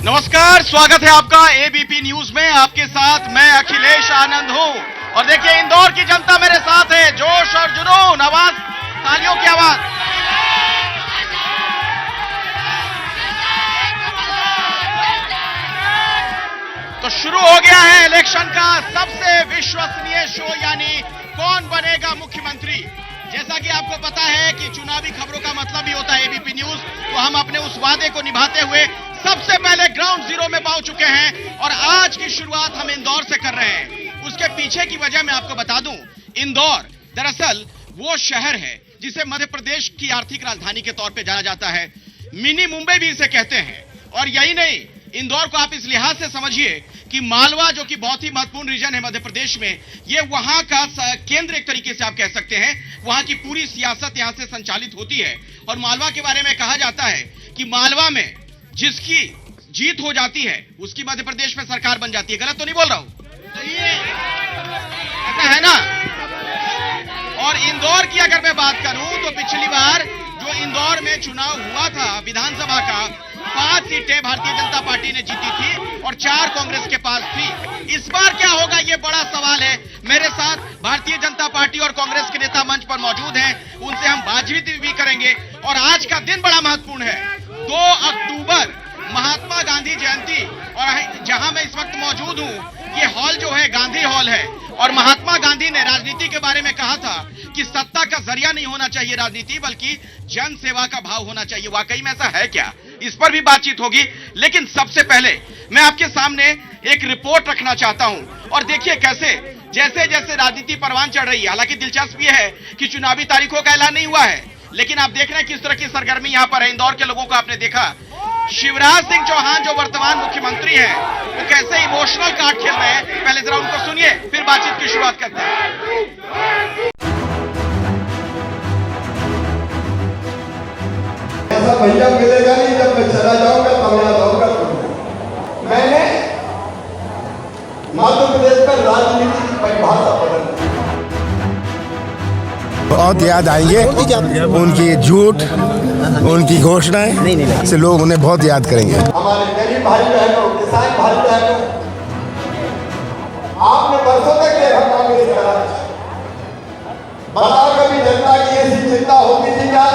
नमस्कार, स्वागत है आपका एबीपी न्यूज में। आपके साथ मैं अखिलेश आनंद हूं और देखिए इंदौर की जनता मेरे साथ है। जोश और जुनून, आवाज, तालियों की आवाज। तो शुरू हो गया है इलेक्शन का सबसे विश्वसनीय शो, यानी कौन बनेगा मुख्यमंत्री। जैसा कि आपको पता है कि चुनावी खबरों का मतलब ही होता है एबीपी न्यूज, तो हम अपने उस वादे को निभाते हुए सबसे पहले ग्राउंड जीरो में पहुंच चुके हैं और आज की शुरुआत हम इंदौर से कर रहे हैं। उसके पीछे की वजह मैं आपको बता दूं। इंदौर दरअसल वो शहर है जिसे मध्य प्रदेश की आर्थिक राजधानी के तौर पे जाना जाता है। मिनी मुंबई भी इसे कहते हैं। और यही नहीं, इंदौर को आप इस लिहाज से समझिए कि मालवा, जो कि बहुत ही महत्वपूर्ण रीजन है मध्य प्रदेश में, ये वहां का केंद्र एक तरीके से आप कह सकते हैं। वहां की पूरी सियासत यहां से संचालित होती है। और मालवा के बारे में कहा जाता है कि मालवा में जिसकी जीत हो जाती है उसकी मध्य प्रदेश में सरकार बन जाती है। गलत तो नहीं बोल रहा हूं? ऐसा है ना? और इंदौर की अगर मैं बात करूं तो पिछली बार जो इंदौर में चुनाव हुआ था विधानसभा का, 5 सीटें भारतीय जनता पार्टी ने जीती थी और 4 कांग्रेस के पास थी। इस बार क्या होगा, यह बड़ा सवाल है। मेरे साथ भारतीय जनता पार्टी और कांग्रेस के नेता मंच पर मौजूद हैं, उनसे हम बातचीत भी करेंगे। और आज का दिन बड़ा महत्वपूर्ण है। 2 अक्टूबर महात्मा गांधी जयंती, और जहां मैं इस वक्त मौजूद हूं ये हॉल जो है गांधी हॉल है। और महात्मा गांधी ने राजनीति के बारे में कहा था कि सत्ता का जरिया नहीं होना चाहिए राजनीति, बल्कि जन सेवा का भाव होना चाहिए। वाकई में ऐसा है क्या? इस पर भी बातचीत होगी। लेकिन सबसे पहले मैं आपके सामने एक रिपोर्ट रखना चाहता हूं और देखिए कैसे जैसे जैसे राजनीति परवान चढ़ रही है। हालांकि दिलचस्प यह है कि चुनावी तारीखों का ऐलान नहीं हुआ है, लेकिन आप देख रहे हैं किस तरह की सरगर्मी यहां पर है। इंदौर के लोगों को आपने देखा, शिवराज सिंह चौहान जो वर्तमान मुख्यमंत्री हैं वो कैसे इमोशनल कार्ड खेल रहे हैं। पहले जरा उनको सुनिए, फिर बातचीत की शुरुआत करते हैं। ऐसा भैया मिलेगा नहीं, जब मैं चला जाऊंगा तब याद आऊंगा। मैंने मध्य प्रदेश में राजनीति की परिभाषा बदल दी। बहुत याद आएंगे उनकी झूठ, उनकी घोषणाएं से लोग उन्हें बहुत याद करेंगे। हमारे गरीब भाई बहनों, किसान भाई बहनों, आपने वर्षों तक देखा कांग्रेस का राज। बताओ कभी जनता की ऐसी चिंता होती थी क्या?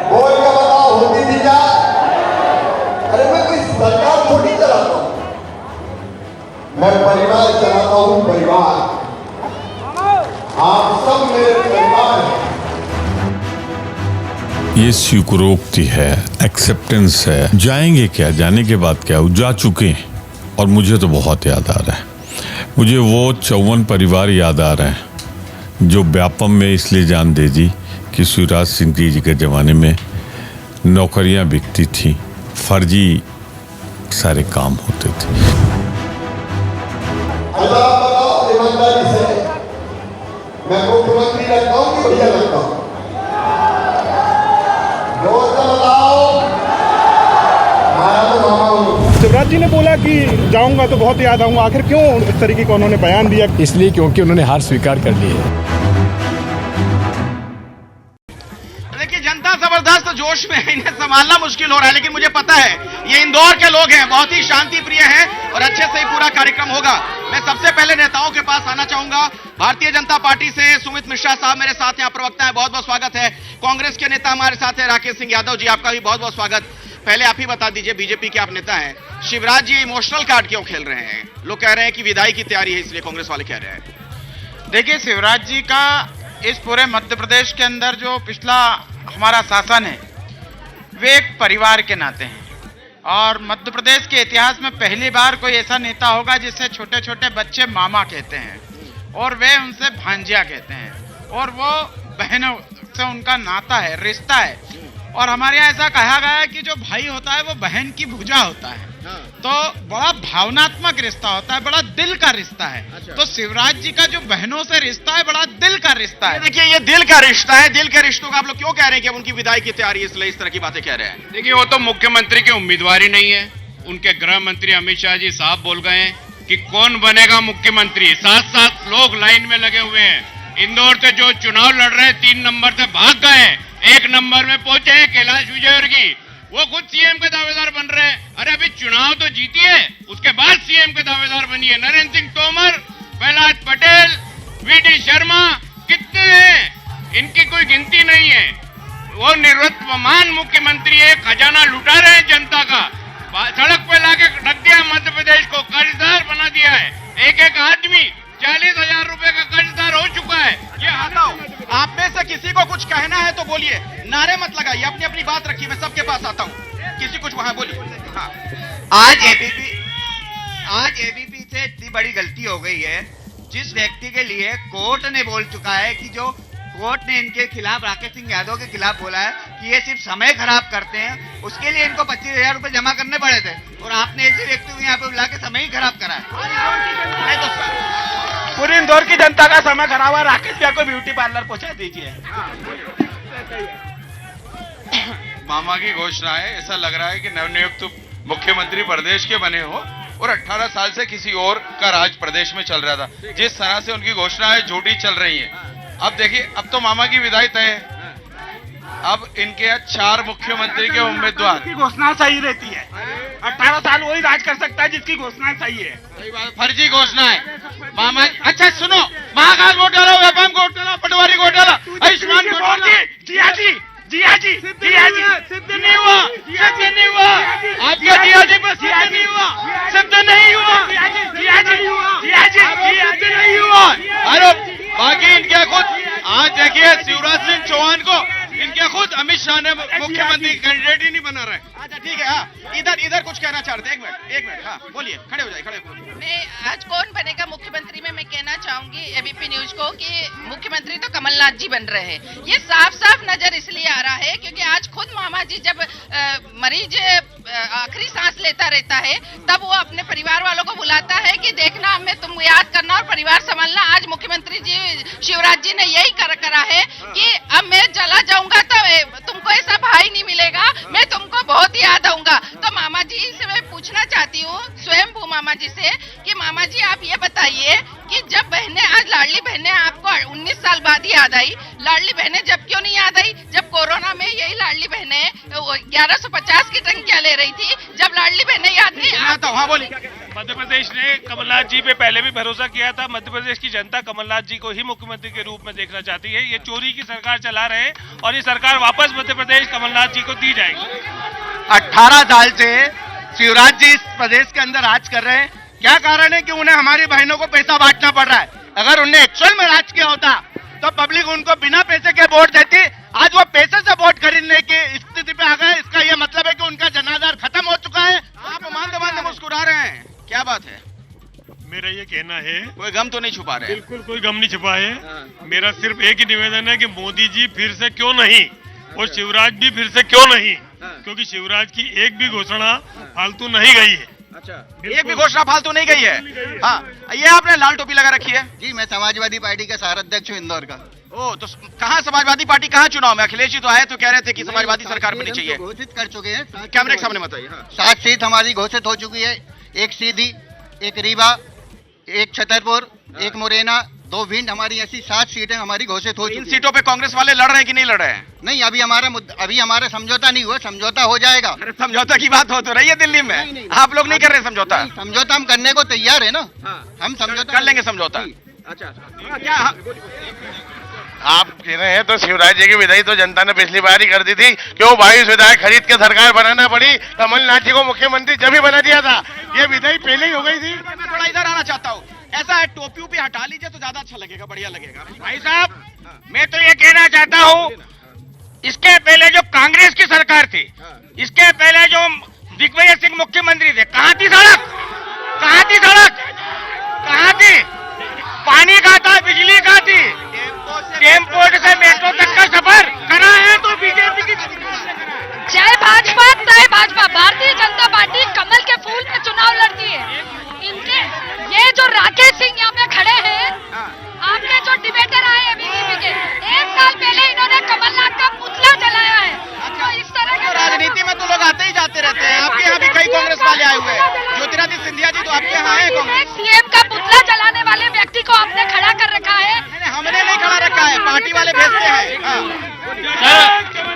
बोल के बताओ, होती थी क्या? अरे मैं कोई सरकार थोड़ी चलाता हूं, मैं परिवार चलाता हूं। परिवार, आप सब मेरे परिवार हैं। ये स्वीकारोक्ति है, एक्सेप्टेंस है। जाएंगे क्या, जाने के बाद क्या, जा चुके हैं। और मुझे तो बहुत याद आ रहा है। मुझे वो 54 परिवार याद आ रहे हैं जो व्यापम में इसलिए जान दे दी कि शिवराज सिंह जी के ज़माने में नौकरियां बिकती थी, फर्जी सारे काम होते थे। बताओ ईमानदारी से, मैं मुख्यमंत्री लगता हूं कि भैया लगता हूं? शिवराज जी ने बोला कि जाऊंगा तो बहुत याद आऊंगा। आखिर क्यों इस तरीके का उन्होंने बयान दिया? इसलिए क्योंकि उन्होंने हार स्वीकार कर ली है। देखिए जनता जबरदस्त जोश में है, इन्हें संभालना मुश्किल हो रहा है। लेकिन मुझे पता है ये इंदौर के लोग हैं, बहुत ही शांति प्रिय हैं और अच्छे से ही पूरा कार्यक्रम होगा। मैं सबसे पहले नेताओं के पास आना चाहूंगा। भारतीय जनता पार्टी से सुमित मिश्रा साहब मेरे साथ यहाँ प्रवक्ता है, बहुत बहुत स्वागत है। कांग्रेस के नेता हमारे साथ है राकेश सिंह यादव जी, आपका भी बहुत बहुत स्वागत। पहले आप ही बता दीजिए, बीजेपी के आप नेता हैं, शिवराज जी इमोशनल कार्ड क्यों खेल रहे हैं? लोग कह रहे हैं कि विदाई की तैयारी है, इसलिए कांग्रेस वाले कह रहे हैं। देखिए, शिवराज जी का इस पूरे मध्य प्रदेश के अंदर जो पिछला हमारा शासन है वे एक परिवार के नाते हैं। और मध्य प्रदेश के इतिहास में पहली बार कोई ऐसा नेता होगा जिससे छोटे छोटे बच्चे मामा कहते हैं और वे उनसे भांजिया कहते हैं, और वो बहनों से उनका नाता है, रिश्ता है। और हमारे यहाँ ऐसा कहा गया है कि जो भाई होता है वो बहन की भुजा होता है। तो बड़ा भावनात्मक रिश्ता होता है, बड़ा दिल का रिश्ता है। तो शिवराज जी का जो बहनों से रिश्ता है बड़ा दिल का रिश्ता है। देखिए ये दिल का रिश्ता है, दिल के रिश्तों का आप लोग क्यों कह रहे हैं कि अब उनकी विदाई की तैयारी है, इसलिए इस तरह की बातें कह रहे हैं? देखिए, वो तो मुख्यमंत्री की उम्मीदवारी नहीं है। उनके गृह मंत्री अमित शाह जी साहब बोल गए हैं कि कौन बनेगा मुख्यमंत्री। 7-7 लोग लाइन में लगे हुए हैं। इंदौर से जो चुनाव लड़ रहे हैं 3 नंबर से भाग गए, 1 नंबर में पहुंचे हैं कैलाश विजयवर्गीय। वो खुद सीएम के दावेदार बन रहे हैं। अरे अभी चुनाव तो जीती है, उसके बाद सीएम के दावेदार बनी है। नरेंद्र सिंह तोमर, प्रहलाद पटेल, वीडी शर्मा, कितने हैं, इनकी कोई गिनती नहीं है। वो निवर्तमान मुख्यमंत्री है, खजाना लुटा रहे हैं जनता का। सड़क पे लाके रख दिया मध्य प्रदेश को, कर्जदार बना दिया है। एक एक आदमी 40,000 रुपए का कर्जदार हो चुका है। ये हटाओ, आप में से किसी को कुछ कहना है तो बोलिए, नारे मत लगाइए, अपनी अपनी बात रखिए, मैं सबके पास आता हूँ। किसी कुछ वहां बोलिए। हाँ। आज एबीपी से इतनी बड़ी गलती हो गई है, जिस व्यक्ति के लिए कोर्ट ने बोल चुका है कि जो कोर्ट ने इनके खिलाफ, राकेश सिंह यादव के खिलाफ बोला है कि ये सिर्फ समय खराब करते हैं, उसके लिए इनको 25,000 रुपए जमा करने पड़े थे, और आपने ऐसे व्यक्ति को यहाँ पे बुला के समय ही खराब करा है। तो पूरी इंदौर की जनता का समय खराब हुआ। राकेश भैया को ब्यूटी पार्लर पहुंचा दीजिए। मामा की घोषणा है, ऐसा लग रहा है कि नवनियुक्त मुख्यमंत्री प्रदेश के बने हो और 18 साल से किसी और का राज प्रदेश में चल रहा था। जिस तरह से उनकी घोषणाएं झूठी चल रही हैं, अब देखिए, अब तो मामा की विदाई तय है। अब इनके 4 मुख्यमंत्री के उम्मीदवार की घोषणा सही रहती है। 18 साल वही राज कर सकता है जिसकी घोषणा सही है। फर्जी घोषणा है मामा। अच्छा सुनो, महाकाल घोटाला, व्यापम घोटाला, पटवारी घोटाला, आयुष्मान घोटाला, सिद्ध नहीं हुआ, आपका जियाजी पर सिद्ध नहीं हुआ, सिद्ध नहीं हुआ, नहीं हुआ। अरे बाकी इनके खुद, आज देखिए शिवराज सिंह चौहान को इनके खुद अमित शाह ने मुख्यमंत्री कैंडिडेट ही नहीं बना रहे। अच्छा ठीक है। हाँ, इधर कुछ कहना चाहते हैं। एक मिनट। हाँ बोलिए, खड़े हो जाइए, मैं आज कौन बनेगा मुख्यमंत्री में मैं कहना चाहूंगी एबीपी न्यूज को कि मुख्यमंत्री तो कमलनाथ जी बन रहे हैं। ये साफ साफ नजर इसलिए आ रहा है क्योंकि आज खुद मामा जी जब मरीज आखिरी सांस लेता रहता है, तब वो अपने परिवार वालों को बुलाता है कि देखना, हमें तुम याद करना और परिवार संभालना। आज मुख्यमंत्री जी शिवराज जी ने यही करा है कि अब मैं चला जाऊंगा तो तुमको ऐसा भाई नहीं मिलेगा, मैं तुमको बहुत याद आऊंगा। तो मामा जी से मैं पूछना चाहती हूँ, स्वयं भू मामा जी से, कि मामा जी आप ये बताइए कि जब बहनें, आज लाडली बहनें आपको 19 साल बाद ही याद आई, लाडली बहनें जब क्यों नहीं याद आई? जब कोरोना में यही लाडली बहनें 1150 की टंकियां ले रही थी, जब लाडली बहनें याद नहीं आता। हाँ बोलिए। मध्य प्रदेश ने कमलनाथ जी पे पहले भी भरोसा किया था। मध्य प्रदेश की जनता कमलनाथ जी को ही मुख्यमंत्री के रूप में देखना चाहती है। ये चोरी की सरकार चला रहे हैं और ये सरकार वापस मध्य प्रदेश कमलनाथ जी को दी जाएगी। 18 साल से शिवराज जी इस प्रदेश के अंदर राज कर रहे हैं। क्या कारण है कि उन्हें हमारी बहनों को पैसा बांटना पड़ रहा है? अगर उन्हें एक्चुअल में राज किया होता तो पब्लिक उनको बिना पैसे के वोट देती। आज वो पैसे से वोट खरीदने की स्थिति पे आ गए। इसका ये मतलब है कि उनका जनाधार खत्म हो चुका है। आप मानते मुस्कुरा रहे हैं, क्या बात है? मेरा ये कहना है, कोई गम तो नहीं छुपा रहे? बिल्कुल कोई गम नहीं छुपा है। मेरा सिर्फ एक ही निवेदन है कि मोदी जी फिर से क्यों नहीं और शिवराज भी फिर से क्यों नहीं, क्योंकि शिवराज की एक भी घोषणा फालतू नहीं गई है। अच्छा, एक भी घोषणा फालतू नहीं गई है। हाँ, ये आपने लाल टोपी लगा रखी है। जी, मैं समाजवादी पार्टी का शहर अध्यक्ष हूँ इंदौर का। ओ, तो कहाँ समाजवादी पार्टी कहाँ चुनाव में? अखिलेश जी तो आए तो कह रहे थे कि समाजवादी सरकार बननी चाहिए। घोषित कर चुके हैं। कैमरे के सामने बताइए। 7 सीट हमारी घोषित हो चुकी है। एक सीधी, एक रीवा, एक छतरपुर, एक मुरैना, 2 भिंड, हमारी ऐसी 7 सीटें हमारी घोषित हो चुकी हैं। इन सीटों पे कांग्रेस वाले लड़ रहे हैं कि नहीं लड़ रहे हैं? नहीं, अभी हमारा समझौता नहीं हुआ। समझौता हो जाएगा। अरे समझौता की बात हो तो रही है दिल्ली में। नहीं, आप लोग नहीं कर रहे समझौता? समझौता हम करने को तैयार है ना। हम समझौता कर लेंगे समझौता। अच्छा, क्या आप कह रहे हैं तो शिवराज जी की विदाई तो जनता ने पिछली बार ही कर दी थी। क्यों 22 विधायक खरीद के सरकार बनाना पड़ी? कमलनाथ जी को मुख्यमंत्री जब ही बना दिया था। ये विदाई पहले ही हो गई थी। मैं थोड़ा इधर आना चाहता हूँ। ऐसा है, टोपी उपी हटा लीजिए तो ज्यादा अच्छा लगेगा, बढ़िया लगेगा। भाई साहब, मैं तो ये कहना चाहता हूँ, इसके पहले जो कांग्रेस की सरकार थी, इसके पहले जो दिग्विजय सिंह मुख्यमंत्री थे, कहाँ थी सड़क? कहाँ थी सड़क? कहाँ थी? पानी कहाँ था? बिजली कहाँ थी? टेम्पो से मेट्रो तक का सफर करा है तो बीजेपी की। जय भाजपा, जय भाजपा। भारतीय जनता पार्टी कमल के फूल पे चुनाव लड़ती है। इनके ये जो राकेश सिंह यहाँ पे खड़े हैं, आपने जो डिबेटर आए हैं बीजेपी के, 1 साल पहले इन्होंने कमलनाथ का पुतला जलाया है। तो इस तरह के राजनीति में तो लोग आते ही जाते रहते हैं। आपके यहाँ भी कई कांग्रेस वाले आए हुए हैं। ज्योतिरादित्य सिंधिया जी तो आपके यहाँ है। सीएम का पुतला जलाने वाले व्यक्ति को आपने खड़ा कर रखा है। हमने नहीं खड़ा रखा है, पार्टी वाले भेजते हैं।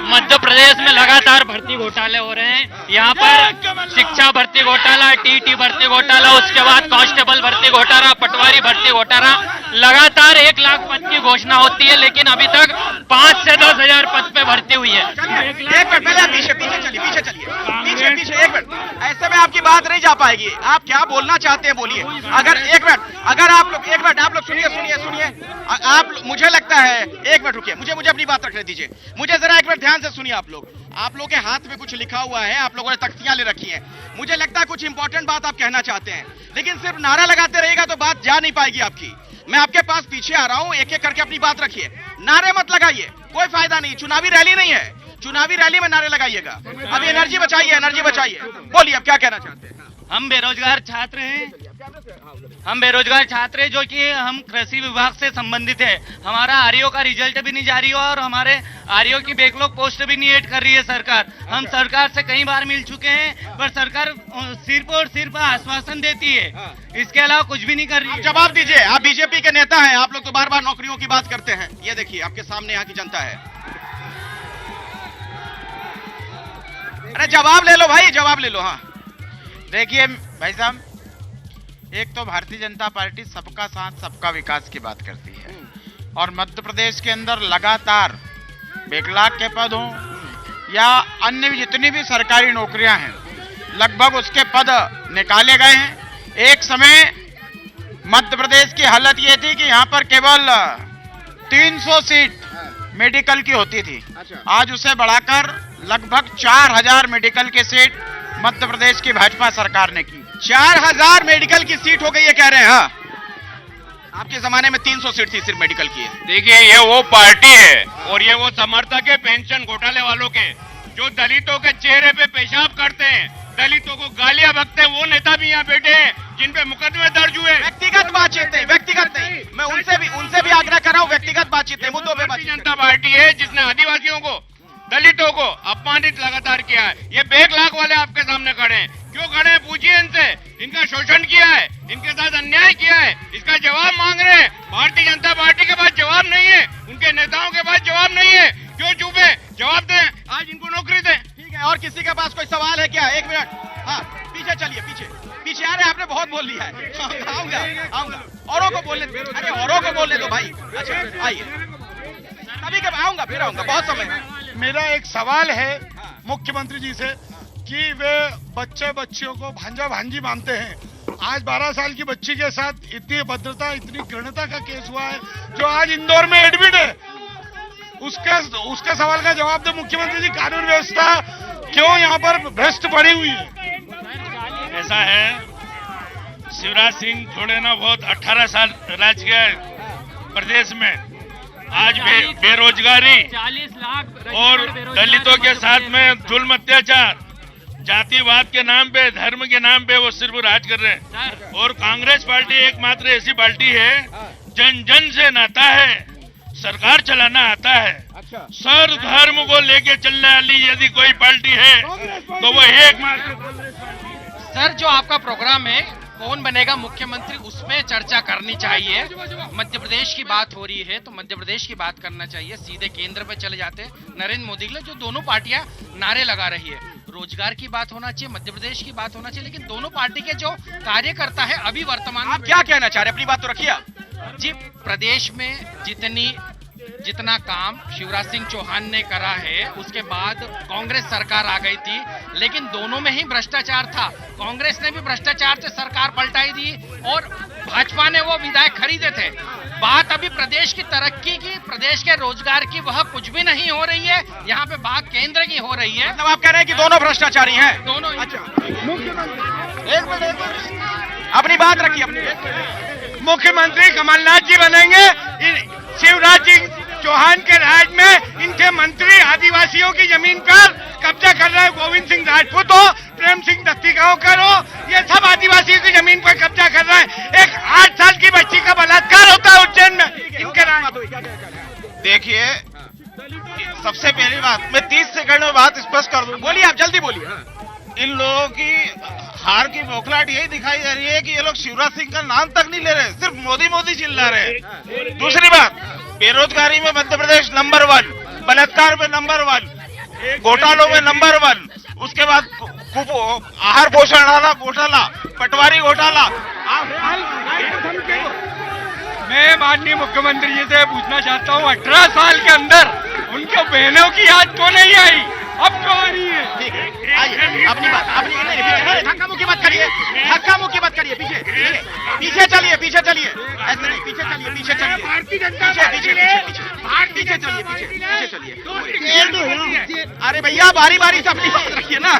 मध्य प्रदेश में लगातार भर्ती घोटाले हो रहे हैं। यहाँ पर शिक्षा भर्ती घोटाला, टीटी भर्ती घोटाला, उसके बाद कांस्टेबल भर्ती घोटाला, पटवारी भर्ती घोटाला, लगातार 1 लाख पद की घोषणा होती है, लेकिन अभी तक 5 से 10 हजार पद पे भर्ती हुई है। एक मिनट पहले पीछे चलिए, एक मिनट। ऐसे में आपकी बात नहीं जा पाएगी। आप क्या बोलना चाहते हैं बोलिए। अगर एक मिनट आप लोग सुनिए। आप मुझे लगता है, एक मिनट रुकिए, मुझे अपनी बात रखने दीजिए। मुझे जरा एक मिनट ध्यान से सुनिए। आप लोग के हाथ में कुछ लिखा हुआ है, आप लोगों ने तख्तियां ले रखी हैं। मुझे लगता है कुछ इंपॉर्टेंट बात आप कहना चाहते हैं, लेकिन सिर्फ नारा लगाते रहिएगा तो बात जा नहीं पाएगी आपकी। मैं आपके पास पीछे आ रहा हूं, एक एक करके अपनी बात रखिए। नारे मत लगाइए, कोई फायदा नहीं। चुनावी रैली नहीं है, चुनावी रैली में नारे लगाइएगा। अब एनर्जी बचाइए। बोलिए, अब क्या कहना चाहते हैं? हम बेरोजगार छात्र हैं जो कि हम कृषि विभाग से संबंधित है। हमारा आरईओ का रिजल्ट भी नहीं जारी हुआ और हमारे आरईओ की बैकलॉग पोस्ट भी नहीं ऐड कर रही है सरकार। हम सरकार से कई बार मिल चुके हैं, पर सरकार सिर्फ आश्वासन देती है, इसके अलावा कुछ भी नहीं कर रही है। जवाब दीजिए, आप बीजेपी के नेता हैं, आप लोग तो बार बार नौकरियों की बात करते हैं। ये देखिए आपके सामने यहाँ की जनता है। अरे जवाब ले लो भाई, जवाब ले लो। हाँ देखिए भाई साहब, एक तो भारतीय जनता पार्टी सबका साथ सबका विकास की बात करती है, और मध्य प्रदेश के अंदर लगातार बैकलॉग के पद हों या अन्य जितनी भी सरकारी नौकरियां हैं, लगभग उसके पद निकाले गए हैं। एक समय मध्य प्रदेश की हालत ये थी कि यहाँ पर केवल 300 सीट मेडिकल की होती थी। आज उसे बढ़ाकर लगभग 4000 मेडिकल की सीट मध्य प्रदेश की भाजपा सरकार ने की। 4000 मेडिकल की सीट हो गई है कह रहे हैं। हाँ, आपके जमाने में 300 सीट थी सिर्फ मेडिकल की। देखिए, ये वो पार्टी है और ये वो समर्थक है पेंशन घोटाले वालों के, जो दलितों के चेहरे पे पेशाब करते हैं, दलितों को गालियां बकते हैं। वो नेता भी यहाँ बैठे हैं जिन पे मुकदमे दर्ज हुए। व्यक्तिगत बातचीत नहीं, व्यक्तिगत नहीं। मैं उनसे भी आग्रह कर रहा हूँ, व्यक्तिगत बातचीत नहीं, मुद्दों पे बातचीत। जनता पार्टी है जिसने आदिवासियों को, दलितों को अपमानित लगातार किया है। ये बैकलॉग वाले आपके सामने खड़े हैं, क्यों खड़े हैं? पूछिए इनसे। इनका शोषण किया है, इनके साथ अन्याय किया है, इसका जवाब मांग रहे हैं। भारतीय जनता पार्टी के पास जवाब नहीं है, उनके नेताओं के पास जवाब नहीं है। क्यों चुप है? जवाब दें, आज इनको नौकरी दें। ठीक है, और किसी के पास कोई सवाल है क्या? 1 मिनट। हाँ, पीछे चलिए, पीछे आ रहे हैं। आपने बहुत बोल लिया है। आऊंगा। औरों को बोलने दो। अरे औरों को बोलने दो भाई। अच्छा आइए, अभी कब आऊंगा, फिर आऊंगा, बहुत समय है। मेरा एक सवाल है मुख्यमंत्री जी से कि वे बच्चियों को भांजा भांजी मानते हैं। आज 12 साल की बच्ची के साथ इतनी भद्रता, इतनी घृणता का केस हुआ है, जो आज इंदौर में एडमिट है। उसका सवाल का जवाब दे मुख्यमंत्री जी। कानून व्यवस्था क्यों यहाँ पर भ्रष्ट पड़ी हुई है? ऐसा है, शिवराज सिंह थोड़े ना बहुत 18 साल राज किया प्रदेश में। आज बेरोजगारी 40 लाख और दलितों के साथ में जुल्म अत्याचार, जातिवाद के नाम पे, धर्म के नाम पे वो सिर्फ राज कर रहे हैं। और कांग्रेस पार्टी एकमात्र ऐसी पार्टी है जन जन से नाता है, सरकार चलाना आता है। सर्व धर्म को लेके चलने वाली यदि कोई पार्टी है तो वो एकमात्र। सर, जो आपका प्रोग्राम है कौन बनेगा मुख्यमंत्री, उसमें चर्चा करनी चाहिए। मध्य प्रदेश की बात हो रही है तो मध्य प्रदेश की बात करना चाहिए, सीधे केंद्र पे चले जाते हैं। नरेंद्र मोदी के लिए जो दोनों पार्टियां नारे लगा रही है, रोजगार की बात होना चाहिए, मध्य प्रदेश की बात होना चाहिए, लेकिन दोनों पार्टी के जो कार्यकर्ता है अभी वर्तमान। आप क्या कहना चाह रहे हैं? अपनी बात तो रखिए जी। प्रदेश में जितना काम शिवराज सिंह चौहान ने करा है, उसके बाद कांग्रेस सरकार आ गई थी, लेकिन दोनों में ही भ्रष्टाचार था। कांग्रेस ने भी भ्रष्टाचार से सरकार पलटाई दी और भाजपा ने वो विधायक खरीदे थे। बात अभी प्रदेश की तरक्की की, प्रदेश के रोजगार की, वह कुछ भी नहीं हो रही है। यहाँ पे बात केंद्र की हो रही है। मतलब आप कह रहे हैं कि दोनों भ्रष्टाचारी हैं? दोनों। अच्छा, अपनी बात रखिए। मुख्यमंत्री कमलनाथ जी बनेंगे। शिवराज सिंह चौहान के राज में इनके मंत्री आदिवासियों की जमीन पर कब्जा कर रहे हैं। गोविंद सिंह राजपूत हो, प्रेम सिंह दत्ती गांवकर हो, ये सब आदिवासियों की जमीन पर कब्जा कर रहे हैं। एक 8 साल की बच्ची का बलात्कार होता है उज्जैन में इनके राज। देखिए, सबसे पहली बात मैं 30 सेकंड में बात स्पष्ट कर दूं। बोलिए, आप जल्दी बोलिए। इन लोगों की हार की बौखलाहट यही दिखाई दे रही है कि ये लोग शिवराज सिंह का नाम तक नहीं ले रहे, सिर्फ मोदी मोदी चिल्ला रहे हैं। दूसरी बात, बेरोजगारी में मध्य प्रदेश नंबर 1, बलात्कार में नंबर 1, घोटालों में नंबर 1, उसके बाद आहार पोषण घोटाला, पटवारी घोटाला। मैं माननीय मुख्यमंत्री जी से पूछना चाहता हूँ, 18 साल के अंदर उनके बहनों की याद क्यों नहीं आई, अब क्यों आ रही है? ठीक है, आइए अपनी बात, धक्का मुक्की मत करिए, धक्का मुक्की मत करिए, पीछे पीछे चलिए, पीछे चलिए, ऐसे नहीं, पीछे चलिए, पीछे चलिए, भारतीय जनता पीछे चलिए, पीछे चलिए। अरे भैया बारी बारी से अपनी बात रखिए ना।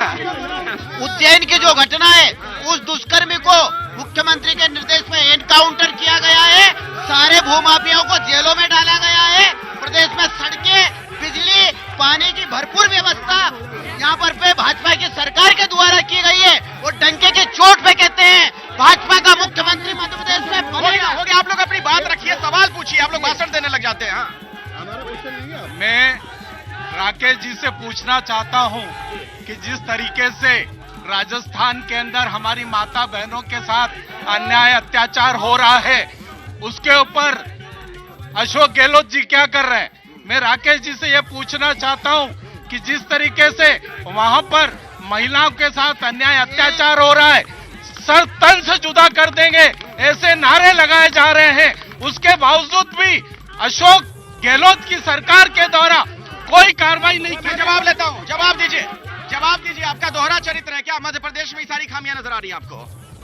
उज्जैन की जो घटना है, उस दुष्कर्मी को मुख्यमंत्री के निर्देश में एनकाउंटर किया गया है, सारे भूमाफियाओं को जेलों में डाला गया है, प्रदेश में सड़कें, बिजली, पानी की भरपूर व्यवस्था यहाँ पर पे भाजपा की सरकार के द्वारा की गई है। वो डंके की चोट पे कहते हैं भाजपा का मुख्यमंत्री मध्य प्रदेश में बनेगा। हो गया, आप लोग अपनी बात रखिए, सवाल पूछिए, आप लोग भाषण देने लग जाते हैं। हाँ, मैं राकेश जी से पूछना चाहता हूं कि जिस तरीके से राजस्थान के अंदर हमारी माता बहनों के साथ अन्याय अत्याचार हो रहा है, उसके ऊपर अशोक गहलोत जी क्या कर रहे हैं? मैं राकेश जी से यह पूछना चाहता हूं कि जिस तरीके से वहां पर महिलाओं के साथ अन्याय अत्याचार हो रहा है, सर तन से जुदा कर देंगे ऐसे नारे लगाए जा रहे हैं, उसके बावजूद भी अशोक गहलोत की सरकार के द्वारा कोई कार्रवाई नहीं की। जवाब लेता हूं, जवाब दीजिए, आपका दोहरा चरित्र है क्या? मध्य प्रदेश में सारी खामियां नजर आ रही हैं आपको?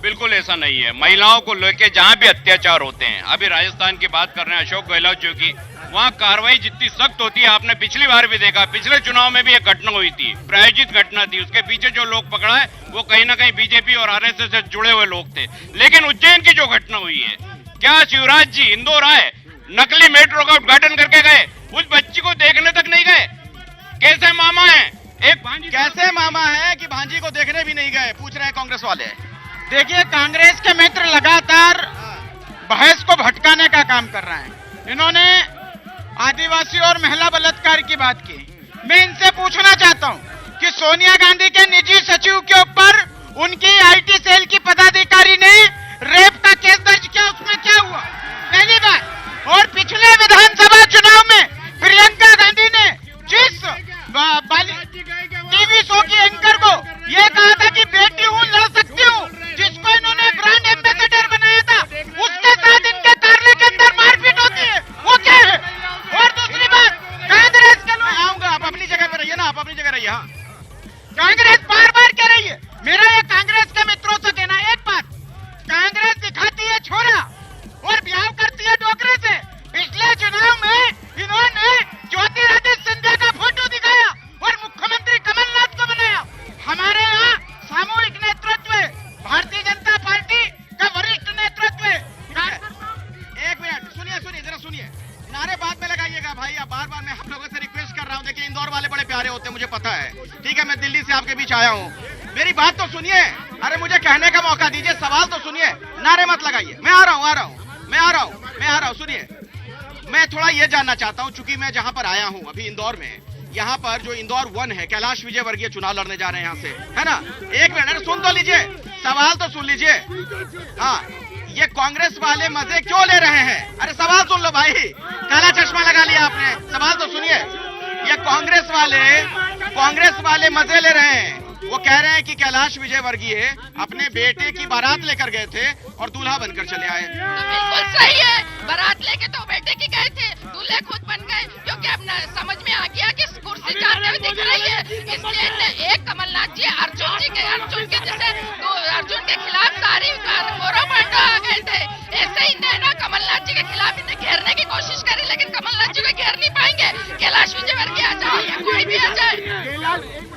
बिल्कुल ऐसा नहीं है। महिलाओं को लेकर जहां भी अत्याचार होते हैं, अभी राजस्थान की बात कर रहे हैं अशोक गहलोत जी की, वहां कार्रवाई जितनी सख्त होती है, आपने पिछली बार भी देखा, पिछले चुनाव में भी एक घटना हुई थी, प्रायोजित घटना थी, उसके पीछे जो लोग पकड़ा है वो कहीं ना कहीं बीजेपी और आरएसएस से जुड़े हुए लोग थे। लेकिन उज्जैन की जो घटना हुई है, क्या शिवराज जी इंदौर आए, नकली मेट्रो का उद्घाटन करके गए, उस बच्ची को देखने तक नहीं गए? कैसे मामा है, एक भांजी कैसे मामा है कि भांजी को देखने भी नहीं गए, पूछ रहे हैं कांग्रेस वाले। देखिए, कांग्रेस के मित्र लगातार बहस को भटकाने का काम कर रहे हैं। इन्होंने आदिवासी और महिला बलात्कार की बात की। मैं इनसे पूछना चाहता हूं कि सोनिया गांधी के निजी सचिव के ऊपर उनकी आईटी सेल की पदाधिकारी ने रेप का केस दर्ज किया, उसमें क्या हुआ? पहली बात। और पिछले विधानसभा चुनाव में प्रियंका गांधी ने जिस टीवी शो की एंकर को यह कहा था कि बेटी हूं, लड़ सकती हूं, जिसको इन्होंने ब्रांड एम्बेसडर बनाया था, उसके साथ इनके कार्यालय के अंदर मारपीट होती है, वो क्या है? और दूसरी बात, कांग्रेस के लोग, आऊंगा, आप अपनी जगह पे रहिए ना, आप अपनी जगह रहिए। हाँ, कांग्रेस बार बार कह रही है, मेरा ये कांग्रेस के मित्रों से कहना है, एक बात, कांग्रेस दिखाती है छोरा और ब्याह करती है डोकरे से। पिछले चुनाव में इन्होंने ज्योतिरादित्य सिंधिया का फोटो दिखाया और मुख्यमंत्री कमलनाथ को बनाया। हमारे यहाँ सामूहिक नेतृत्व, भारतीय जनता पार्टी का वरिष्ठ नेतृत्व। एक मिनट सुनिए, जरा सुनिए, नारे बाद में लगाइएगा भाई, आप बार बार मैं आप लोगों से रिक्वेस्ट कर रहा हूं। देखिए, इंदौर वाले बड़े प्यारे होते हैं, मुझे पता है, ठीक है, मैं दिल्ली से आपके बीच आया हूं, मेरी बात तो सुनिए। अरे मुझे कहने का मौका दीजिए, सवाल तो सुनिए, नारे मत लगाइए। मैं आ रहा हूं, सुनिए। मैं थोड़ा ये जानना चाहता हूं, चूंकि मैं जहां पर आया हूं अभी इंदौर में, यहाँ पर जो इंदौर 1 है, कैलाश विजयवर्गीय चुनाव लड़ने जा रहे हैं यहाँ से, है ना? एक मिनट, सुन तो लीजिए, सवाल तो सुन लीजिए। हाँ, ये कांग्रेस वाले मजे क्यों ले रहे हैं? अरे सवाल सुन लो भाई, काला चश्मा लगा लिया आपने, सवाल तो सुनिए। ये कांग्रेस वाले मजे ले रहे हैं। वो कह रहे हैं कि कैलाश विजयवर्गीय अपने बेटे की बारात लेकर गए थे और दूल्हा बनकर चले आए। बिल्कुल सही है, बारात लेके तो बेटे की गए थे, दूल्हे खुद बन गए, क्योंकि अब समझ में आ गया कि कुर्सी जाते हुए दिख रही है, इसलिए एक कमलनाथ जी अर्जुन के जैसे तो अर्जुन के खिलाफ सारी मोरोपंडो आ गए थे, ऐसे ही ना कमलनाथ जी के खिलाफ इन्हें घेरने की कोशिश करी, लेकिन कमलनाथ जी को घेर नहीं पाएंगे। कैलाश विजयवर्गीय आ जाए या कोई भी आ जाए।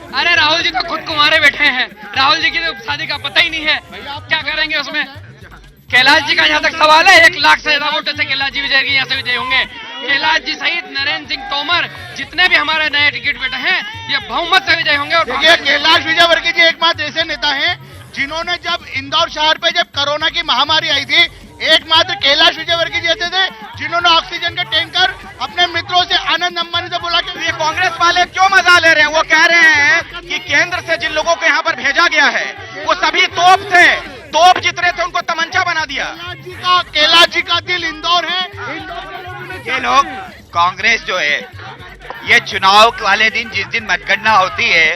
अरे राहुल जी तो खुद कुंवारे बैठे हैं, राहुल जी की तो शादी का पता ही नहीं है, क्या करेंगे उसमें? कैलाश जी का जहाँ तक सवाल है, 1 लाख से ज्यादा वोट से कैलाश जी विजय यहाँ से विजय होंगे। कैलाश जी सहित नरेंद्र सिंह तोमर, जितने भी हमारे नए टिकट बेटे हैं, ये बहुमत से विजय होंगे। और देखिए, कैलाश विजयवर्गीय जी एकमात्र ऐसे नेता हैं जिन्होंने जब इंदौर शहर पे जब कोरोना की महामारी आई थी, एकमात्र कैलाश विजयवर्गीय जी ऐसे थे जिन्होंने ऑक्सीजन के टैंकर अपने मित्रों से आनंद अंबानी से बोला कि ये कांग्रेस वाले क्यों मजा ले रहे हैं? वो कह रहे हैं कि केंद्र से जिन लोगों को यहाँ पर भेजा गया है वो सभी तोप थे, तोप जितने थे उनको तमंचा बना दिया। कैलाश जी का दिल इंदौर है। ये लोग कांग्रेस जो है, ये चुनाव वाले दिन जिस दिन मतगणना होती है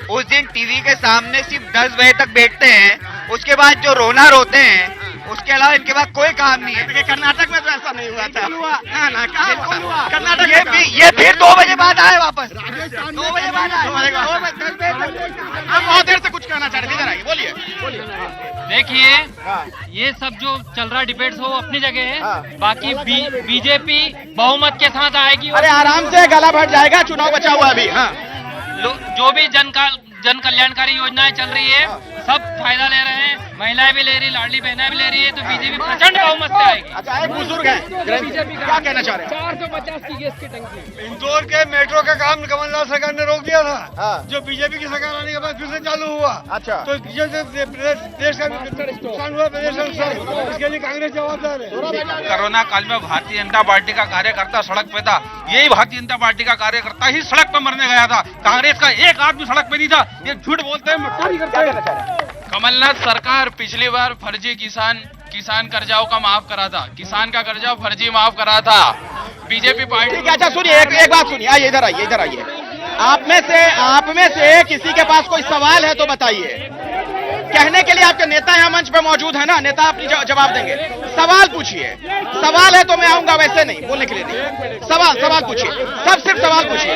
उस दिन टीवी के सामने सिर्फ 10 बजे तक बैठते हैं, उसके बाद जो रोना रोते हैं, उसके अलावा इनके पास कोई काम नहीं है। कर्नाटक में तो ऐसा नहीं हुआ था। कर्नाटक ये फिर 2 बजे बाद आए वापस, 2 बजे बाद आए। आप बहुत देर से कुछ कहना चाह रहे थे, इधर आइए, बोलिए। देखिए, ये सब जो चल रहा डिबेट्स हो अपनी जगह है, बाकी बीजेपी बहुमत के साथ आएगी। अरे आराम से गला भर जाएगा, चुनाव बचा हुआ अभी। हाँ, जो भी जन कल्याणकारी योजनाएं चल रही है सब फायदा ले रहे हैं, महिलाएं भी ले रही, लाडली बहनें भी ले रही है, तो बीजेपी प्रचंड बहुमत से आएगी। अच्छा, एक बुजुर्ग है, क्या कहना चाह रहे हैं? 450 की गैस की टंकी। इंदौर के मेट्रो का काम कमलनाथ सरकार ने रोक दिया था, जो बीजेपी की सरकार आने के बाद फिर से चालू हुआ। अच्छा, तो देश का नुकसान हुआ, प्रदेश का नुकसान, इसके लिए कांग्रेस जवाबदार है। कोरोना काल में भारतीय जनता पार्टी का कार्यकर्ता सड़क पे था, यही भारतीय जनता पार्टी का कार्यकर्ता ही सड़क पे मरने गया था, कांग्रेस का एक आदमी सड़क पे नहीं था। ये झूठ बोलते हैं, मक्कारी करते हैं। कमलनाथ सरकार पिछली बार फर्जी किसान कर्जाओं का माफ करा था, किसान का कर्जा फर्जी माफ करा था बीजेपी पार्टी। ठीक है, अच्छा सुनिए, एक बात सुनिए, आइए इधर आइए। आप में से किसी के पास कोई सवाल है तो बताइए। कहने के लिए आपके नेता यहाँ मंच पे मौजूद है ना, नेता अपनी जवाब देंगे। सवाल पूछिए, सवाल है तो मैं आऊंगा, वैसे नहीं बोलने के लिए नहीं। सवाल पूछिए, सब सिर्फ सवाल पूछिए।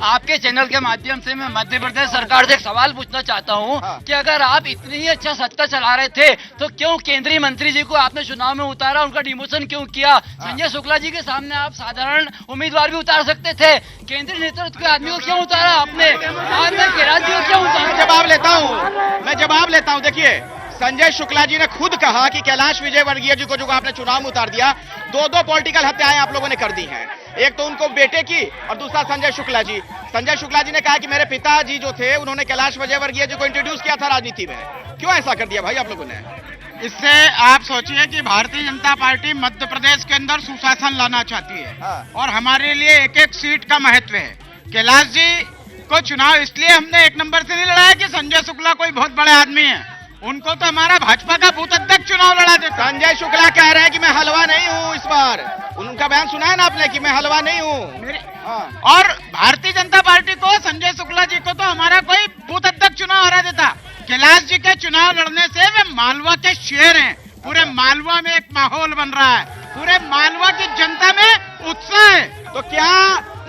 आपके चैनल के माध्यम से मैं मध्य प्रदेश सरकार से एक सवाल पूछना चाहता हूं कि अगर आप इतनी ही अच्छा सत्ता चला रहे थे तो क्यों केंद्रीय मंत्री जी को आपने चुनाव में उतारा, उनका डिमोशन क्यों किया? संजय शुक्ला जी के सामने आप साधारण उम्मीदवार भी उतार सकते थे, केंद्रीय नेतृत्व के आदमी को क्यों उतारा आपने? आज मैं केराज जी को क्यों उतारा? मैं जवाब लेता हूं। देखिए, संजय शुक्ला जी ने खुद कहा कि कैलाश विजयवर्गीय जी को जो आपने चुनाव में उतार दिया, 2 पॉलिटिकल हत्याएं आप लोगों ने कर दी हैं। एक तो उनको बेटे की और दूसरा संजय शुक्ला जी। संजय शुक्ला जी ने कहा कि मेरे पिताजी जो थे उन्होंने कैलाश विजयवर्गीय जी को इंट्रोड्यूस किया था राजनीति में। क्यों ऐसा कर दिया भाई आप लोगों ने? इससे आप सोचिए कि भारतीय जनता पार्टी मध्य प्रदेश के अंदर सुशासन लाना चाहती है और हमारे लिए एक सीट का महत्व है। कैलाश जी को चुनाव इसलिए हमने 1 नंबर से नहीं लड़ाया कि संजय शुक्ला कोई बहुत बड़े आदमी है, उनको तो हमारा भाजपा का बूथ अध्यक्ष चुनाव लड़ा देता। संजय शुक्ला कह रहे हैं कि मैं हलवा नहीं हूं इस बार, उनका बयान सुना है ना आपने कि मैं हलवा नहीं हूं। और भारतीय जनता पार्टी को, संजय शुक्ला जी को तो हमारा कोई बूथ अध्यक्ष चुनाव हरा देता। कैलाश जी के चुनाव लड़ने से वे मालवा के शेर हैं, पूरे मालवा में एक माहौल बन रहा है, पूरे मालवा की जनता में उत्साह है। तो क्या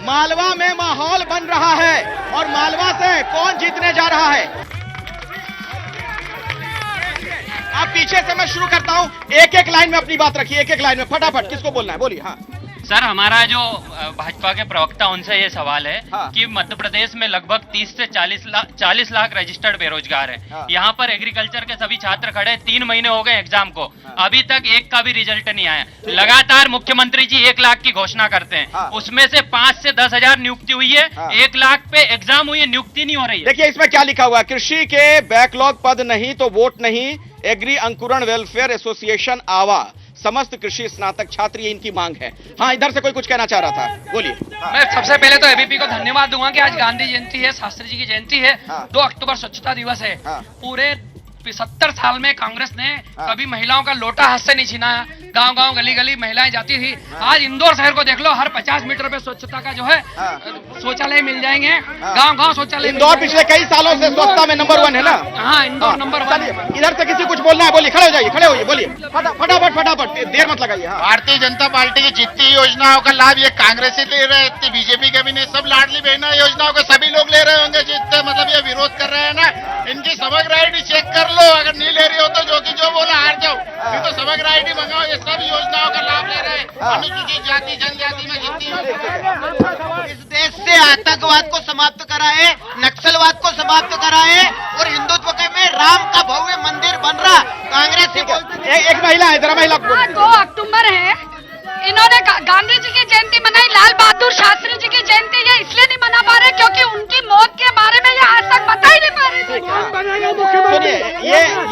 मालवा में माहौल बन रहा है और मालवा से कौन जीतने जा रहा है? आप पीछे से मैं शुरू करता हूं, एक लाइन में अपनी बात रखिए, एक लाइन में फटाफट, किसको बोलना है बोलिए। हाँ सर, हमारा जो भाजपा के प्रवक्ता उनसे ये सवाल है कि मध्य प्रदेश में लगभग 30 से 40 लाख रजिस्टर्ड बेरोजगार है। यहाँ पर एग्रीकल्चर के सभी छात्र खड़े, 3 महीने हो गए एग्जाम को, अभी तक एक का भी रिजल्ट नहीं आया। लगातार मुख्यमंत्री जी 1 लाख की घोषणा करते हैं, उसमें से 5 से 10 हजार नियुक्ति हुई है, 1 लाख पे एग्जाम हुई है, नियुक्ति नहीं हो रही है। देखिए इसमें क्या लिखा हुआ है, कृषि के बैकलॉग पद नहीं तो वोट नहीं, एग्री अंकुरण वेलफेयर एसोसिएशन आवा, समस्त कृषि स्नातक छात्र, ये इनकी मांग है। हाँ, इधर से कोई कुछ कहना चाह रहा था, बोलिए। मैं सबसे पहले तो एबीपी को धन्यवाद दूंगा कि आज गांधी जयंती है, शास्त्री जी की जयंती है, 2 अक्टूबर स्वच्छता दिवस है। पूरे 70 साल में कांग्रेस ने कभी महिलाओं का लोटा हाथ से नहीं छीना, गांव-गांव गली-गली महिलाएं जाती थी। आज इंदौर शहर को देख लो, हर 50 मीटर पे स्वच्छता का जो है शौचालय मिल जाएंगे, गांव-गांव शौचालय। इंदौर पिछले कई सालों से स्वच्छता में नंबर 1 है ना? हाँ, इंदौर नंबर 1। इधर से किसी कुछ बोलना है, बोलिए, खड़े हो जाइए, खड़े होइए, बोलिए फटाफट, देर मत लगाइए। भारतीय जनता पार्टी की जितनी योजनाओं का लाभ ये कांग्रेस ही ले रहे हैं, इतनी बीजेपी का भी नहीं, सब लाडली बहना योजनाओं का सभी लोग ले रहे होंगे, जितने मतलब ये विरोध कर रहे हैं ना, इनकी समग्र आईडी चेक कर लो, अगर नहीं ले रही हो तो जो बोला हार जाओ, फिर तो समग्र आईडी मंगाओ। ये सब योजनाओं का लाभ ले रहे हैं अनुसूचित जाति जनजाति में जितनी। इस देश से आतंकवाद को समाप्त कराए, नक्सलवाद को समाप्त कराए और हिंदुत्व के में राम का भव्य मंदिर बन रहा। कांग्रेस एक महिला है, जरा महिला। 2 अक्टूबर है, इन्होंने गांधी जी की जयंती मनाई, लाल बहादुर शास्त्री जी की जयंती, ये इसलिए नहीं मना पा रहे क्योंकि उनकी मौत के बारे में ये आज तक बता ही नहीं पा रहे थे। सुनिए,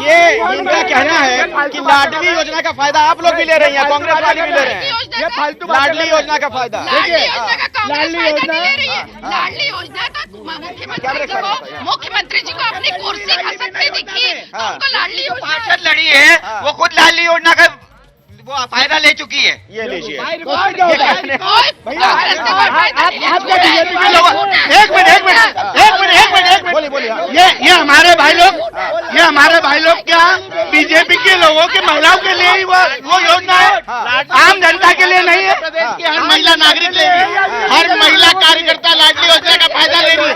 ये इनका कहना है कि लाडली योजना का फायदा आप लोग भी ले रही हैं, कांग्रेस वाले भी ले रहे हैं, लाडली योजना का फायदा। लाडली योजना का कांग्रेस फायदा नहीं ले रही है, लाडली योजना का मुख्यमंत्री जी को अपनी कुर्सी खसकती दिखी, उनको लाडली योजना लड़ी है, वो खुद लाडली योजना का वो फायदा ले चुकी है। ये लीजिए। ये हमारे भाई लोग क्या बीजेपी के लोगों के महिलाओं के लिए ही वो योजना है, आम जनता के लिए नहीं है। प्रदेश की हर महिला नागरिक लेगी, हर महिला कार्यकर्ता लाडली योजना का फायदा लेगी।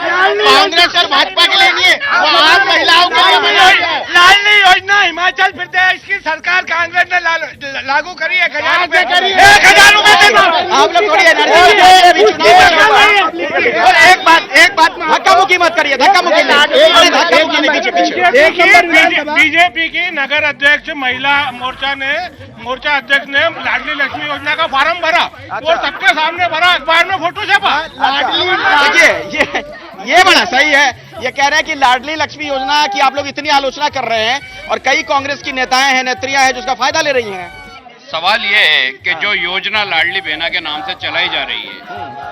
कांग्रेस और भाजपा के लिए नहीं है, वो आम महिलाओं के लिए। लाडली योजना हिमाचल प्रदेश की सरकार कांग्रेस ने लागू करी है। 1,000 रुपए करी है। 1,000 रुपए। आप लोग थोड़ी एक बात धक्का मुक्की मत करिए, धक्का मुक्की पीछे। देखिए बीजेपी की नगर अध्यक्ष महिला मोर्चा अध्यक्ष ने लाडली लक्ष्मी योजना का फॉर्म भरा और सबके सामने भरा, अखबार में फोटो छपा। देखिए ये बड़ा सही है। ये कह रहे हैं कि लाडली लक्ष्मी योजना की आप लोग इतनी आलोचना कर रहे हैं और कई कांग्रेस की नेताएं हैं, नेत्रियां हैं जो उसका फायदा ले रही हैं। सवाल ये है कि जो योजना लाडली बहना के नाम से चलाई जा रही है,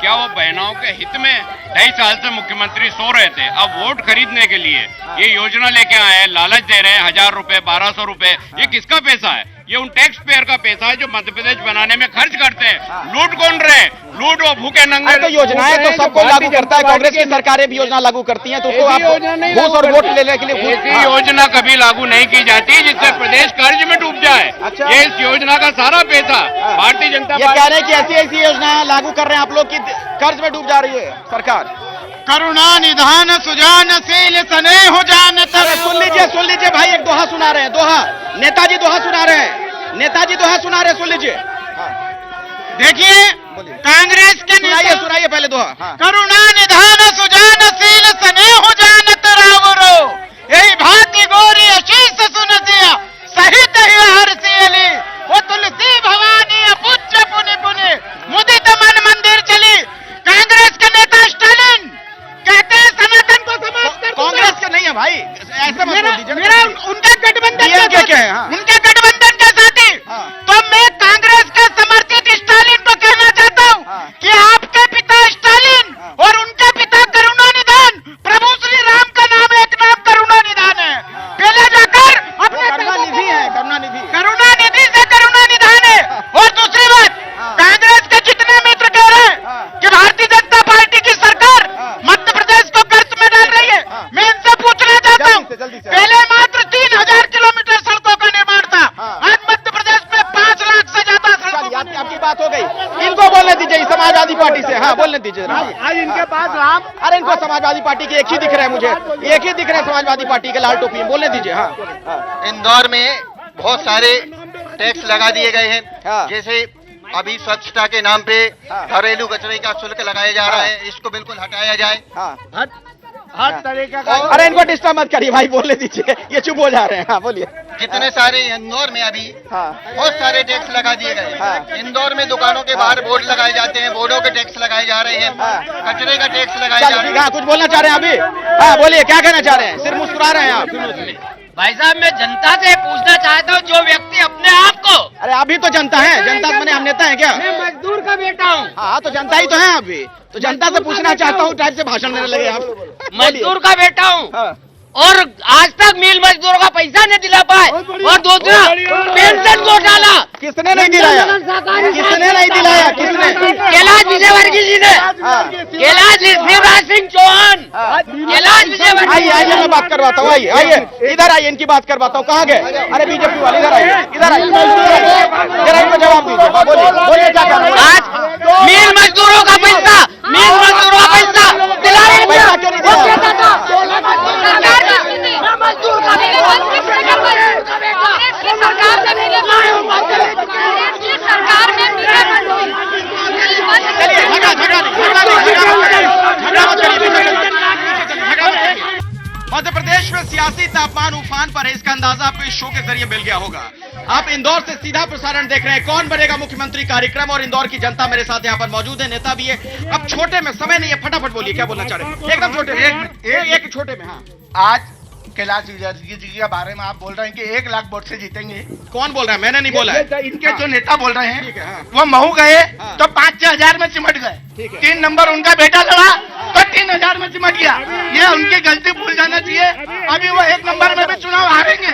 क्या वो बहनाओं के हित में 2.5 साल से मुख्यमंत्री सो रहे थे, अब वोट खरीदने के लिए ये योजना लेके आए हैं, लालच दे रहे हैं 1,000 रुपए 1,200 रुपए। ये किसका पैसा है? ये उन टैक्स पेयर का पैसा है जो मध्य प्रदेश बनाने में खर्च करते हैं। लूट कौन रहे? लूट वो भूखे नंगे। तो योजनाएं तो सबको लागू करता है, कांग्रेस की सरकारें भी योजना लागू करती हैं, तो उसको आप घूस और वोट लेने के लिए ऐसी योजना कभी लागू नहीं की जाती जिससे प्रदेश कर्ज में डूब जाए। ये इस योजना का सारा पैसा भारतीय जनता पार्टी कह रहे हैं कि ऐसी योजनाएं लागू कर रहे हैं आप लोग की कर्ज में डूब जा रही है सरकार। करुणा निधान सुजान शील स्नेह जान। सुन लीजिए भाई, एक दोहा सुना रहे हैं, दोहा नेताजी दोहा सुना रहे हैं, सुन लीजिए। देखिए कांग्रेस के सुनाइए पहले दोहा। करुणा निधान सुजान शील स्नेह जानत रावरो, यही भांति गोरी आशीष सुनसिया सहित ही हर्षियली। वो तुलसी भवानी अपुच्छ पुनि पुनि मुदित मन मंदिर चली। कांग्रेस के नेता स्टालिन कहते हैं सनातन को समाप्त कर। कांग्रेस के नहीं है भाई, ऐसा मत बोल दीजिए। मेरा उनका गठबंधन क्या है? उनका गठबंधन का साथी। तो मैं कांग्रेस का समर्थित स्टालिन को कहना चाहता हूँ कि आपके पिता स्टालिन और उनके पिता करुणानिधान, प्रभु श्री राम का नाम एक नाम करुणानिधान है। पहले जाकर अपने करुणानिधि से करुणानिधान है। और दूसरी बात, कांग्रेस के जितने मित्र कह रहे हैं कि भारतीय जनता पार्टी की सरकार मध्य प्रदेश को कर्ज में डाल रही है, मैं इनसे पूछना चाहता हूँ, पहले मात्र 3,000 किलोमीटर सड़कों का निर्माण था, आज मध्य प्रदेश में 5 लाख से ज्यादा सड़कों। आपकी बात हो गई, इनको बोलने दीजिए समाजवादी पार्टी से। हाँ बोलने दीजिए। आज इनके पास राम, अरे इनको समाजवादी पार्टी के एक ही दिख रहे हैं, मुझे एक ही दिख रहे हैं समाजवादी पार्टी के लाल टोपी में। बोलने दीजिए। हाँ इंदौर में बहुत सारे टैक्स लगा दिए गए हैं, जैसे अभी स्वच्छता के नाम पे घरेलू कचरे का शुल्क लगाया जा रहा है, इसको बिल्कुल हटाया जाए। हर तरीके का। अरे इनको डिस्टर्ब मत करिए भाई, बोलने दीजिए, ये चुप हो जा रहे हैं। हाँ बोलिए। जितने सारे इंदौर में अभी बहुत सारे टैक्स लगा दिए गए। इंदौर में दुकानों के बाहर बोर्ड लगाए जाते हैं, बोर्डों के टैक्स लगाए जा रहे हैं, कचरे का टैक्स लगाए जा रहे हैं। कुछ बोलना चाह रहे हैं अभी? हाँ बोलिए, क्या कहना चाह रहे हैं? सिर मुस्कुरा रहे हैं आप। भाई साहब, मैं जनता से पूछना चाहता हूँ, जो व्यक्ति अपने आप को, अरे अभी तो जनता है, जनता मैंने हम नेता है क्या? मैं मजदूर का बेटा हूँ। हाँ तो जनता ही तो है, अभी तो जनता से पूछना चाहता हूँ टाइप से भाषण देने लगे आप। मजदूर का बेटा हूँ और आज तक मिल मजदूरों का पैसा नहीं दिला पाए। और दूसरा पेंशन घोटाला किसने नहीं दिलाया? किसने नहीं दिलाया? किसने? कैलाश विजयवर्गीय जी ने, कैलाश शिवराज सिंह चौहान, कैलाश विजयवर्गीय। आइए मैं बात करवाता हूँ, आइए इधर आइए, इनकी बात करवाता हूँ। कहाँ गए? अरे बीजेपी वाले इधर आइए, इधर आइए, जरा इनको जवाब दीजिए। बोलिए क्या कर रहे हैं? आज मिल मजदूरों का पैसा, मिल मजदूरों का पैसा दिलाया, पैसा क्यों नहीं दिलाया? मजदूर का मध्य प्रदेश में सियासी तापमान उफान पर है, इसका अंदाजा आपको इस शो के जरिए मिल गया होगा। आप इंदौर से सीधा प्रसारण देख रहे हैं, कौन बनेगा मुख्यमंत्री कार्यक्रम, और इंदौर की जनता मेरे साथ यहाँ पर मौजूद है, नेता भी है। अब छोटे में समय नहीं है, फटाफट बोलिए क्या बोलना चाह रहे हैं? एकदम छोटे में, एक छोटे में। हाँ आज कैलाश विजयवर्गीय जी के बारे में आप बोल रहे हैं कि 1 लाख वोट से जीतेंगे। कौन बोल रहा है? मैंने नहीं बोला है। इनके जो नेता बोल रहे हैं वो महू गए तो 5-6 हजार में सिमट गए। 3 नंबर उनका बेटा लड़ा तो 3,000 में सिमट गया। ये उनकी गलती भूल जाना चाहिए। अभी वो 1 नंबर में भी चुनाव हारेंगे।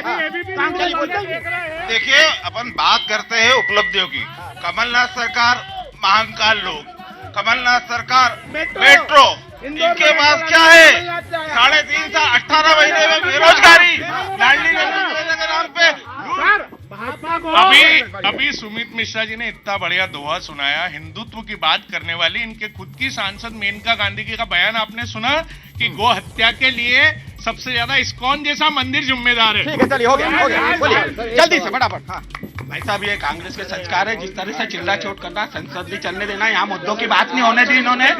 देखिए अपन अपन बात करते हैं उपलब्धियों की। कमलनाथ सरकार महाकाल लोग, कमलनाथ सरकार मेट्रो, इनके पास क्या है? 3.5 साल 18 महीने में बेरोजगारी, लाडली योजना के नाम पे अभी सुमित मिश्रा जी ने इतना बढ़िया दोहा सुनाया, हिंदुत्व की बात करने वाली इनके खुद की सांसद मेनका गांधी जी का बयान आपने सुना कि गो हत्या के लिए सबसे ज्यादा इस्कॉन जैसा मंदिर जिम्मेदार है। ठीक है, चलिए हो गया, बोलिए जल्दी से फटाफट। हाँ भाई साहब, ये कांग्रेस के संस्कार है, जिस तरह से चिल्ला चोट करना, संसद भी चलने देना, यहाँ मुद्दों की बात नहीं होने दी इन्होंने।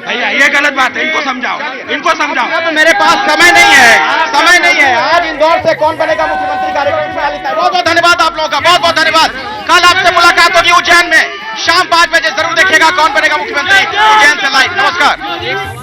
भैया ये गलत बात है, इनको समझाओ, इनको समझाओ। तो मेरे पास समय नहीं है, समय नहीं है। आज इंदौर से कौन बनेगा मुख्यमंत्री कार्यक्रम में लिखा है। बहुत बहुत धन्यवाद आप लोगों का, बहुत बहुत धन्यवाद। कल आपसे मुलाकात होगी उज्जैन में, शाम 5 बजे जरूर देखिएगा कौन बनेगा मुख्यमंत्री उज्जैन से लाइव। नमस्कार।